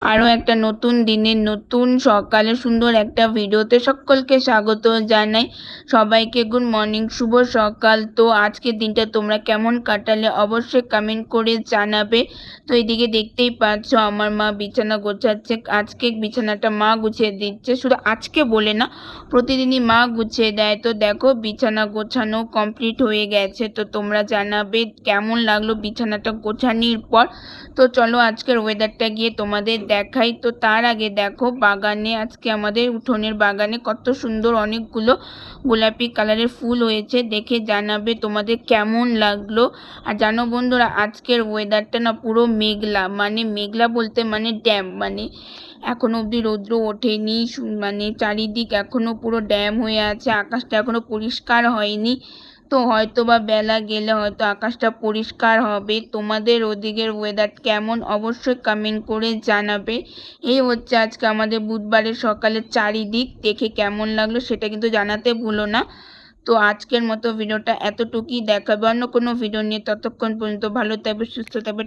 আরও একটা নতুন দিনের নতুন সকালে সুন্দর একটা ভিডিওতে সকলকে স্বাগত জানাই। সবাইকে গুড মর্নিং, শুভ সকাল। তো আজকের দিনটা তোমরা কেমন কাটালে অবশ্যই কমেন্ট করে জানাবে। তো এদিকে দেখতেই পাচ্ছ আমার মা বিছানা গোছাচ্ছে। আজকে বিছানাটা মা গুছিয়ে দিচ্ছে, শুধু আজকে বলে না, প্রতিদিনই মা গুছিয়ে দেয়। তো দেখো বিছানা গোছানো কমপ্লিট হয়ে গেছে। তো তোমরা জানাবে কেমন লাগলো বিছানাটা গোছানোর পর। তো চলো আজকের ওয়েদারটা গিয়ে তোমাদের দেখাই। তো তার আগে দেখো বাগানে, আজকে আমাদের উঠোনের বাগানে কত সুন্দর অনেকগুলো গোলাপি কালারের ফুল হয়েছে, দেখে জানাবে তোমাদের কেমন লাগলো। আর জানো বন্ধুরা, আজকের ওয়েদারটা না পুরো মেঘলা, মানে মেঘলা বলতে মানে ড্যাম, মানে এখনো অবধি রৌদ্র ওঠেনি, মানে চারিদিক এখনো পুরো ড্যাম হয়ে আছে, আকাশটা এখনো পরিষ্কার হয়নি। তো হয়তো বা বেলা গেলে হয়তো আকাশটা পরিষ্কার হবে। তোমাদের ওদিকের ওয়েদার কেমন অবশ্যই কমেন্ট করে জানাবে। এই হচ্ছে আজকে আমাদের বুধবারের সকালের চারিদিক, দেখে কেমন লাগলো সেটা কিন্তু জানাতে ভুলো না। তো আজকের মতো ভিডিওটা এতটুকুই, দেখাবে অন্য কোনো ভিডিও নিয়ে। ততক্ষণ পর্যন্ত ভালো থাকবে, সুস্থ থাকবে।